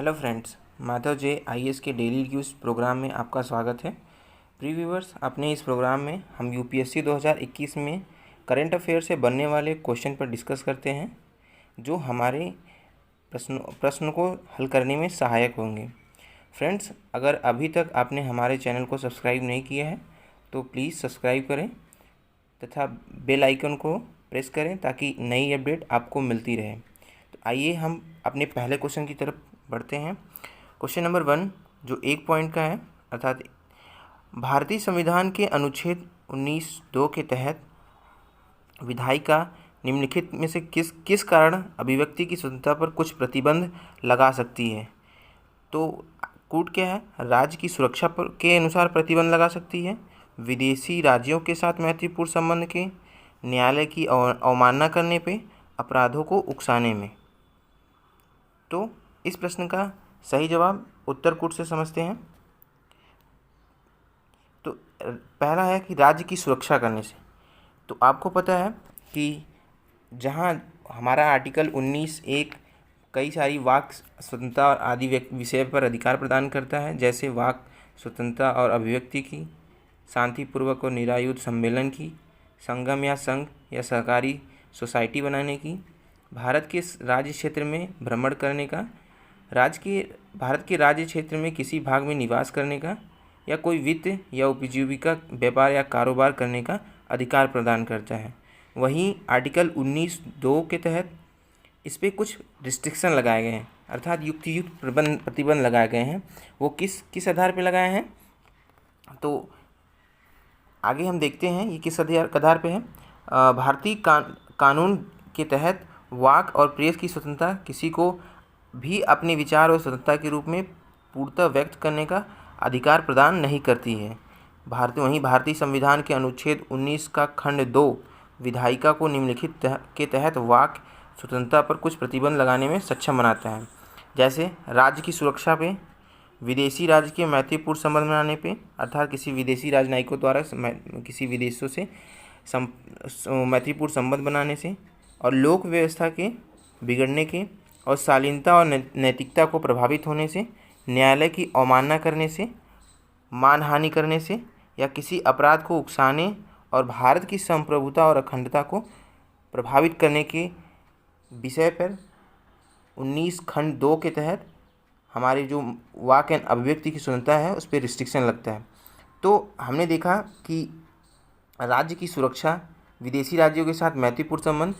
Hello friends, Madhav जे IAS के daily news programme में आपका स्वागत है। प्रीव्यूअर्स, अपने इस प्रोग्राम में हम यूपीएससी 2021 में करंट अफेयर से बनने वाले क्वेश्चन पर डिस्कस करते हैं जो हमारे प्रश्न को हल करने में सहायक होंगे। फ्रेंड्स, अगर अभी तक आपने हमारे चैनल को सब्सक्राइब नहीं किया है तो प्लीज़ सब्सक्राइब करें तथा बेल आइकन को प्रेस करें ताकि नई अपडेट आपको मिलती रहे। तो आइए हम अपने पहले क्वेश्चन की तरफ बढ़ते हैं। क्वेश्चन नंबर 1 जो 1 पॉइंट का है, अर्थात भारतीय संविधान के अनुच्छेद 19(2) के तहत विधायिका निम्नलिखित में से किस कारण अभिव्यक्ति की स्वतंत्रता पर कुछ प्रतिबंध लगा सकती है। तो कूट क्या है, राज्य की सुरक्षा पर के अनुसार प्रतिबंध लगा सकती है, विदेशी राज्यों के साथ मैत्रीपूर्ण संबंध के, न्यायालय की अवमानना करने पे, अपराधों को उकसाने में। तो इस प्रश्न का सही जवाब उत्तर कूट से समझते हैं। तो पहला है कि राज्य की सुरक्षा करने से। तो आपको पता है कि जहां हमारा आर्टिकल 19(1) कई सारी वाक स्वतंत्रता और आदि विषय पर अधिकार प्रदान करता है, जैसे वाक स्वतंत्रता और अभिव्यक्ति की, शांतिपूर्वक और निरायुध सम्मेलन की, संगम या संघ या सहकारी सोसाइटी बनाने की, भारत के राज्य क्षेत्र में भ्रमण करने का, भारत के राज्य क्षेत्र में किसी भाग में निवास करने का, या कोई वित्त या उपजीविका व्यापार या कारोबार करने का अधिकार प्रदान करता है। वहीं आर्टिकल 19(2) के तहत इस पर कुछ रिस्ट्रिक्शन लगाए गए हैं, अर्थात युक्त प्रतिबंध लगाए गए हैं। वो किस आधार पर लगाए हैं, तो आगे हम देखते हैं ये किस आधार पे है। भारतीय कानून के तहत वाक और प्रेस की स्वतंत्रता किसी को भी अपने विचार और स्वतंत्रता के रूप में पूर्णतः व्यक्त करने का अधिकार प्रदान नहीं करती है। वहीं भारतीय संविधान के अनुच्छेद 19 का खंड 2 विधायिका को निम्नलिखित के तहत वाक स्वतंत्रता पर कुछ प्रतिबंध लगाने में सक्षम बनाता है, जैसे राज्य की सुरक्षा पे, विदेशी राज्य के मैत्रीपूर्ण संबंध बनाने पे, अर्थात किसी विदेशी राजनयिकों द्वारा किसी विदेशों से मैत्रीपूर्ण संबंध बनाने से, और लोक व्यवस्था के बिगड़ने के और शालीनता और नैतिकता को प्रभावित होने से, न्यायालय की अवमानना करने से, मानहानि करने से, या किसी अपराध को उकसाने और भारत की संप्रभुता और अखंडता को प्रभावित करने के विषय पर 19 खंड 2 के तहत हमारी जो वाक एंड अभिव्यक्ति की स्वतंत्रता है उस पर रिस्ट्रिक्शन लगता है। तो हमने देखा कि राज्य की सुरक्षा, विदेशी राज्यों के साथ मैत्रीपूर्ण संबंध,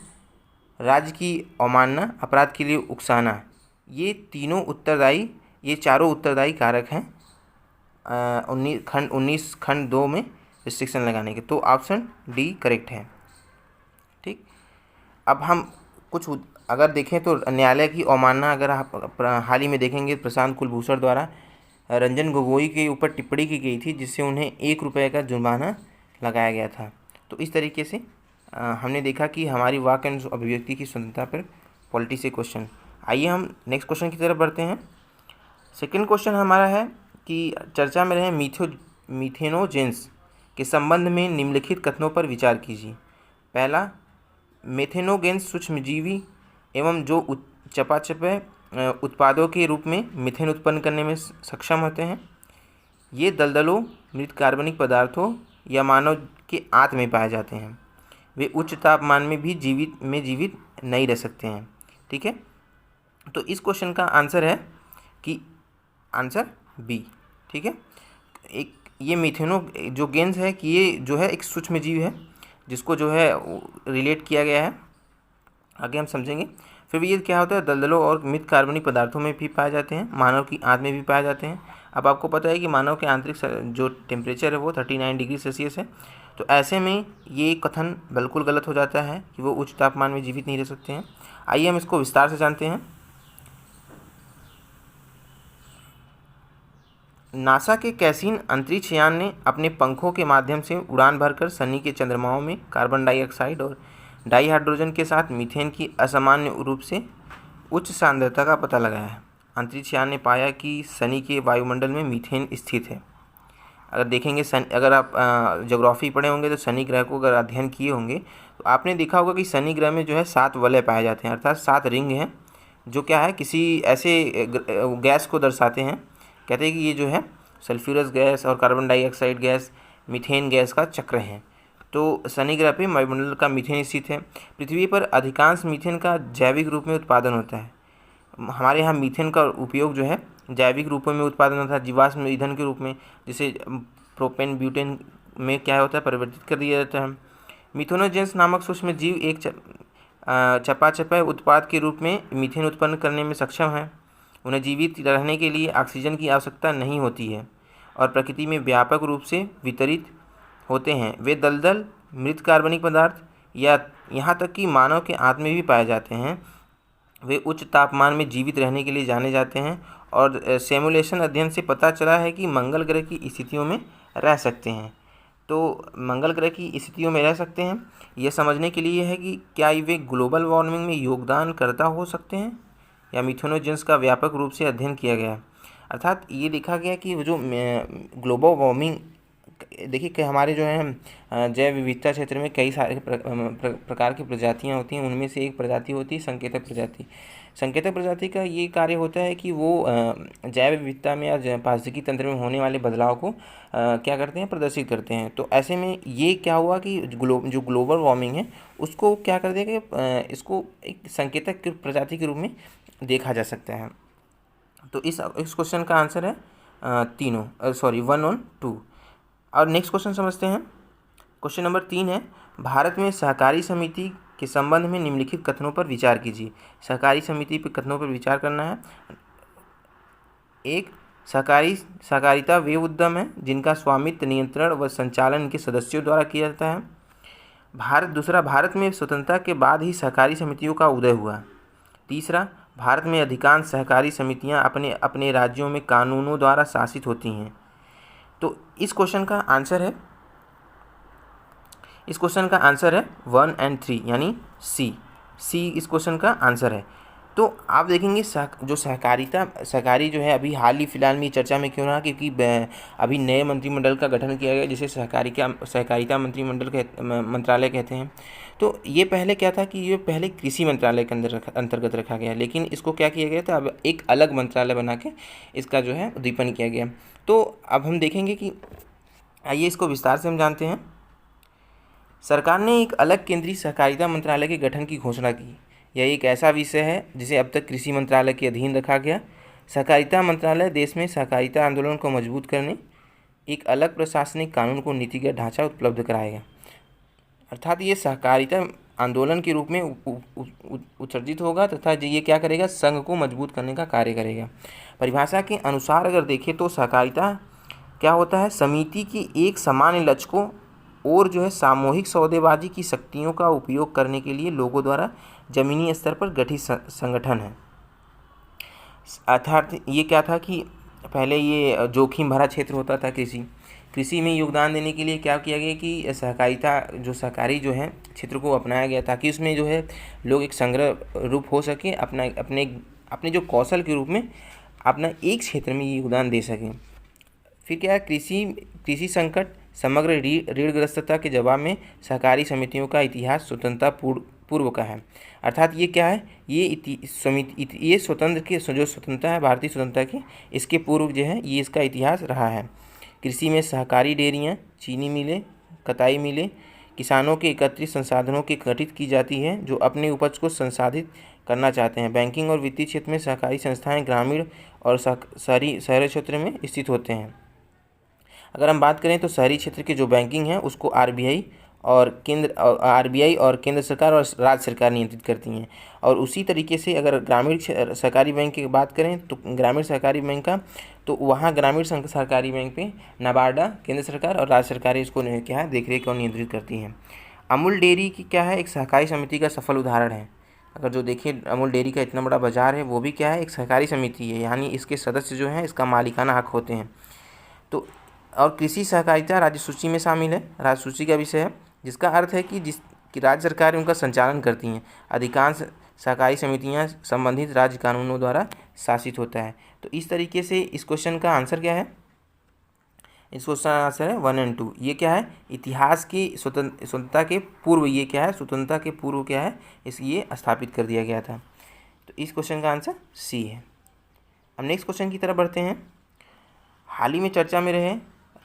राज्य की अवमानना, अपराध के लिए उकसाना, ये चारों उत्तरदायी कारक हैं 19 खंड 2 में रिस्ट्रिक्शन लगाने के। तो ऑप्शन डी करेक्ट है। ठीक, अब हम कुछ अगर देखें तो न्यायालय की अवमानना, अगर आप हाल ही में देखेंगे प्रशांत कुलभूषण द्वारा रंजन गोगोई के ऊपर टिप्पणी की गई थी जिससे उन्हें ₹1 का जुर्माना लगाया गया था। तो इस तरीके से हमने देखा कि हमारी वाक एंड अभिव्यक्ति की स्वतंत्रता पर पॉलिटी से क्वेश्चन। आइए हम नेक्स्ट क्वेश्चन की तरफ बढ़ते हैं। सेकंड क्वेश्चन हमारा है कि चर्चा में रहे मीथेनोजेंस के संबंध में निम्नलिखित कथनों पर विचार कीजिए। पहला, मेथेनोजेंस सूक्ष्मजीवी एवं जो चयापचय उत्पादों के रूप में मीथेन उत्पन्न करने में सक्षम होते हैं। ये दलदलों, मृत कार्बनिक पदार्थों या मानव के आंत में पाए जाते हैं। वे उच्च तापमान में भी जीवित नहीं रह सकते हैं। ठीक है, तो इस क्वेश्चन का आंसर है कि आंसर बी। ठीक है, एक ये मीथेनो जो गैस है कि ये जो है एक सूक्ष्मजीव है जिसको जो है रिलेट किया गया है, आगे हम समझेंगे। फिर भी ये क्या होता है, दलदलों और मृत कार्बनिक पदार्थों में भी पाए जाते हैं, मानव की आंत में भी पाए जाते हैं। अब आपको पता है कि मानव के आंतरिक जो टेम्परेचर है वो 39 डिग्री सेल्सियस है। तो ऐसे में ये कथन बिल्कुल गलत हो जाता है कि वो उच्च तापमान में जीवित नहीं रह सकते हैं। आइए हम इसको विस्तार से जानते हैं। नासा के कैसीन अंतरिक्ष यान ने अपने पंखों के माध्यम से उड़ान भरकर शनि के चंद्रमाओं में कार्बन डाइऑक्साइड और डाइहाइड्रोजन के साथ मीथेन की असामान्य रूप से उच्च सांद्रता का पता लगाया है। अंतरिक्ष यान ने पाया कि शनि के वायुमंडल में मीथेन स्थित है। अगर देखेंगे अगर आप ज्योग्राफी पढ़े होंगे तो शनि ग्रह को अगर अध्ययन किए होंगे तो आपने देखा होगा कि शनि ग्रह में जो है 7 वलय पाए जाते हैं, अर्थात 7 रिंग हैं जो क्या है किसी ऐसे गैस को दर्शाते हैं। कहते हैं कि ये जो है सल्फ्यूरस गैस और carbon dioxide gas methane gas का चक्र है। तो शनि ग्रह पे वायुमंडल का मीथेन स्थित है। पृथ्वी पर अधिकांश मीथेन का जैविक रूप में उत्पादन होता है। हमारे यहाँ मीथेन का उपयोग जो है जैविक रूपों में उत्पादन होता है, जीवाश्म ईंधन के रूप में, जैसे प्रोपेन ब्यूटेन में क्या होता है परिवर्तित कर दिया जाता है। मिथेनोजेंस नामक सूक्ष्म जीव एक चपाचपा उत्पाद के रूप में मीथेन उत्पन्न करने में सक्षम है। उन्हें जीवित रहने के लिए ऑक्सीजन की आवश्यकता नहीं होती है और प्रकृति में व्यापक रूप से वितरित होते हैं। वे दलदल, मृत कार्बनिक पदार्थ या यहाँ तक कि मानव के आंत में भी पाए जाते हैं। वे उच्च तापमान में जीवित रहने के लिए जाने जाते हैं और सिमुलेशन अध्ययन से पता चला है कि मंगल ग्रह की स्थितियों में रह सकते हैं। तो मंगल ग्रह की स्थितियों में रह सकते हैं, यह समझने के लिए है कि क्या वे ग्लोबल वार्मिंग में योगदानकर्ता हो सकते हैं या मिथेनोजेंस का व्यापक रूप से अध्ययन किया गया। अर्थात ये देखा गया कि जो ग्लोबल वार्मिंग, देखिए कि हमारे जो है जैव विविधता क्षेत्र में कई सारे प्रकार की प्रजातियां होती हैं। उनमें से एक प्रजाति होती है संकेतक प्रजाति। संकेतक प्रजाति का ये कार्य होता है कि वो जैव विविधता में या पारिस्थितिकी तंत्र में होने वाले बदलाव को क्या करते हैं, प्रदर्शित करते हैं। तो ऐसे में ये क्या हुआ कि जो ग्लोबल वार्मिंग है उसको क्या कर देगा कि इसको एक संकेतक प्रजाति के रूप में देखा जा सकता है। तो इस क्वेश्चन का आंसर है तीनों, 1 और 2। और नेक्स्ट क्वेश्चन समझते हैं। क्वेश्चन नंबर 3 है, भारत में सहकारी समिति के संबंध में निम्नलिखित कथनों पर विचार कीजिए। सहकारी समिति पर कथनों पर विचार करना है। एक, सहकारिता वे उद्यम है जिनका स्वामित्व, नियंत्रण व संचालन के सदस्यों द्वारा किया जाता है। दूसरा, भारत में स्वतंत्रता के बाद ही सहकारी समितियों का उदय हुआ। तीसरा, भारत में अधिकांश सहकारी समितियां अपने अपने राज्यों में कानूनों द्वारा शासित होती हैं। तो इस क्वेश्चन का आंसर है 1 और 3 यानी सी इस क्वेश्चन का आंसर है। तो आप देखेंगे जो सहकारी जो है अभी हाल ही फिलहाल में चर्चा में क्यों रहा, क्योंकि अभी नए मंत्रिमंडल का गठन किया गया जिसे सहकारिता मंत्रालय कहते हैं। तो ये पहले क्या था कि ये पहले कृषि मंत्रालय के अंतर्गत रखा गया, लेकिन इसको क्या किया गया था, अब एक अलग मंत्रालय बना के इसका जो है उद्दीपन किया गया। तो अब हम देखेंगे कि आइए इसको विस्तार से हम जानते हैं। सरकार ने एक अलग केंद्रीय सहकारिता मंत्रालय के गठन की घोषणा की। यह एक ऐसा विषय है जिसे अब तक कृषि मंत्रालय के अधीन रखा गया। सहकारिता मंत्रालय देश में सहकारिता आंदोलन को मजबूत करने, एक अलग प्रशासनिक कानून को नीतिगत ढांचा उपलब्ध कराएगा। अर्थात ये सहकारिता आंदोलन के रूप में उत्सर्जित होगा तथा ये क्या करेगा, संघ को मजबूत करने का कार्य करेगा। परिभाषा के अनुसार अगर देखें तो सहकारिता क्या होता है, समिति की एक सामान्य लक्ष्य को और जो है सामूहिक सौदेबाजी की शक्तियों का उपयोग करने के लिए लोगों द्वारा जमीनी स्तर पर गठित संगठन है। अर्थात ये क्या था कि पहले ये जोखिम भरा क्षेत्र होता था कृषि में योगदान देने के लिए क्या किया गया कि सहकारी जो है क्षेत्र को अपनाया गया ताकि उसमें जो है लोग एक संग्रह रूप हो सके, अपने जो कौशल के रूप में अपना एक क्षेत्र में योगदान दे सकें। फिर क्या है, कृषि संकट, समग्र ऋणग्रस्तता के जवाब में सहकारी समितियों का इतिहास स्वतंत्रता पूर्व का है। अर्थात ये क्या है, ये स्वतंत्रता है भारतीय स्वतंत्रता की, इसके पूर्व जो है ये इसका इतिहास रहा है। कृषि में सहकारी डेयरियाँ, चीनी मिलें, कताई मिलें किसानों के एकत्रित संसाधनों के गठित की जाती है जो अपने उपज को संसाधित करना चाहते हैं। बैंकिंग और वित्तीय क्षेत्र में सहकारी संस्थाएं ग्रामीण और शहरी क्षेत्र में स्थित होते हैं। अगर हम बात करें तो शहरी क्षेत्र की जो बैंकिंग है उसको आरबीआई और केंद्र सरकार और राज्य सरकार नियंत्रित करती हैं। और उसी तरीके से अगर ग्रामीण सहकारी बैंक की बात करें तो ग्रामीण सहकारी बैंक का तो वहाँ ग्रामीण सहकारी बैंक पे नाबार्डा केंद्र सरकार और राज्य सरकार इसको क्या है देखरेख और नियंत्रित करती हैं। अमूल डेयरी की क्या है, एक सहकारी समिति का सफल उदाहरण है। अगर जो देखिए अमूल डेयरी का इतना बड़ा बाजार है वो भी क्या है, एक सहकारी समिति है, यानी इसके सदस्य जो हैं इसका मालिकाना हक होते हैं। तो और कृषि सहकारिता राज्य सूची में शामिल है, राज्य सूची का विषय है, जिसका अर्थ है कि राज्य सरकार उनका संचालन करती हैं। अधिकांश सहकारी समितियां संबंधित राज्य कानूनों द्वारा शासित होता है। तो इस तरीके से इस क्वेश्चन का आंसर क्या है, इस क्वेश्चन का आंसर है 1 और 2। ये क्या है, इतिहास की स्वतंत्रता के पूर्व, ये क्या है स्वतंत्रता के पूर्व क्या है ये स्थापित कर दिया गया था। तो तो इस क्वेश्चन का आंसर सी है। अब नेक्स्ट क्वेश्चन की तरफ बढ़ते हैं। हाल ही में चर्चा में रहे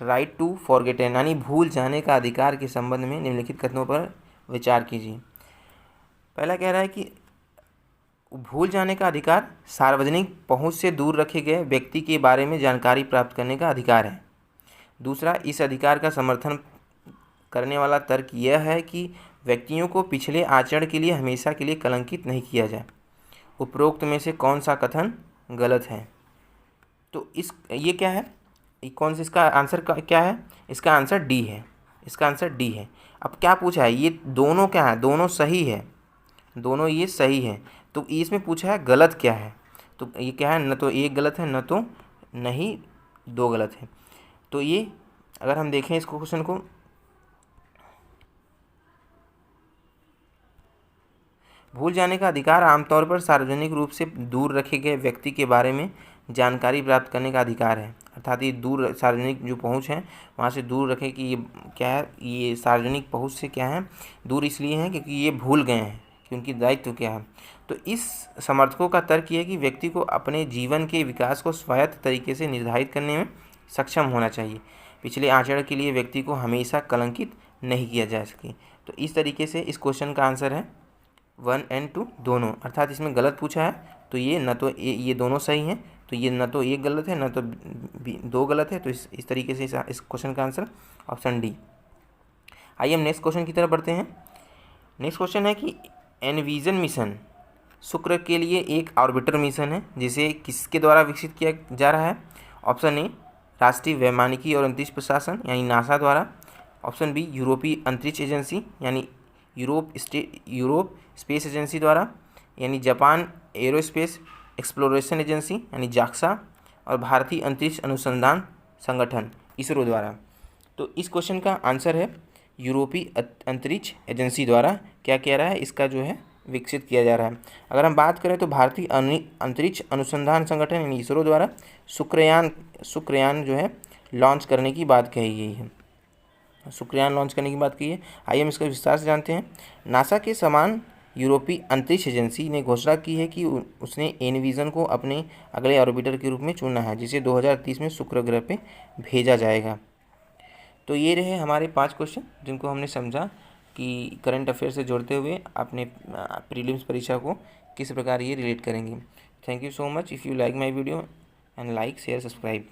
राइट टू फॉरगेटन यानी भूल जाने का अधिकार के संबंध में निम्नलिखित कथनों पर विचार कीजिए। पहला कह रहा है कि भूल जाने का अधिकार सार्वजनिक पहुंच से दूर रखे गए व्यक्ति के बारे में जानकारी प्राप्त करने का अधिकार है। दूसरा, इस अधिकार का समर्थन करने वाला तर्क यह है कि व्यक्तियों को पिछले आचरण के लिए हमेशा के लिए कलंकित नहीं किया जाए। उपरोक्त में से कौन सा कथन गलत है? तो ये क्या है, कौन सा इसका आंसर क्या है? इसका आंसर डी है। इसका आंसर डी है। अब क्या पूछा है, ये दोनों क्या है? दोनों सही है, दोनों ये सही है। तो इसमें पूछा है गलत क्या है, तो ये क्या है, न तो एक गलत है न तो नहीं दो गलत है। तो ये अगर हम देखें इस क्वेश्चन को, भूल जाने का अधिकार आमतौर पर सार्वजनिक रूप से दूर रखे गए व्यक्ति के बारे में जानकारी प्राप्त करने का अधिकार है। अर्थात ये दूर, सार्वजनिक जो पहुंच है वहाँ से दूर रखे कि ये क्या है, ये सार्वजनिक पहुंच से क्या है दूर इसलिए है क्योंकि ये भूल गए हैं कि उनकी दायित्व क्या है। तो इस समर्थकों का तर्क ये है कि व्यक्ति को अपने जीवन के विकास को स्वायत्त तरीके से निर्धारित करने में सक्षम होना चाहिए। पिछले आचरण के लिए व्यक्ति को हमेशा कलंकित नहीं किया जा सके। तो इस तरीके से इस क्वेश्चन का आंसर है 1 और 2 दोनों। अर्थात इसमें गलत पूछा है तो ये न तो ये दोनों सही हैं, तो ये न तो एक गलत है न तो दो गलत है। तो इस तरीके से इस क्वेश्चन का आंसर ऑप्शन डी। आइए हम नेक्स्ट क्वेश्चन की तरफ बढ़ते हैं। नेक्स्ट क्वेश्चन है कि एनविजन मिशन शुक्र के लिए एक ऑर्बिटर मिशन है जिसे किसके द्वारा विकसित किया जा रहा है? ऑप्शन ए राष्ट्रीय वैमानिकी और अंतरिक्ष प्रशासन यानी नासा द्वारा। ऑप्शन बी यूरोपीय अंतरिक्ष एजेंसी यानी यूरोप स्पेस एजेंसी द्वारा, यानी जापान एरोस्पेस एक्सप्लोरेशन एजेंसी यानी जाक्सा, और भारतीय अंतरिक्ष अनुसंधान संगठन इसरो द्वारा। तो इस क्वेश्चन का आंसर है यूरोपीय अंतरिक्ष एजेंसी द्वारा क्या कह रहा है, इसका जो है विकसित किया जा रहा है। अगर हम बात करें तो भारतीय अंतरिक्ष अनुसंधान संगठन यानी इसरो द्वारा शुक्रयान जो है लॉन्च करने की बात कही गई है। शुक्रयान लॉन्च करने की बात की है। आइए हम इसका विस्तार से जानते हैं। नासा के समान यूरोपीय अंतरिक्ष एजेंसी ने घोषणा की है कि उसने एनविजन को अपने अगले ऑर्बिटर के रूप में चुना है जिसे 2030 में शुक्र ग्रह पे भेजा जाएगा। तो ये रहे हमारे 5 क्वेश्चन जिनको हमने समझा कि करंट अफेयर से जोड़ते हुए अपने प्रीलिम्स परीक्षा को किस प्रकार ये रिलेट करेंगे। Thank you so much. If you like my video and like share subscribe.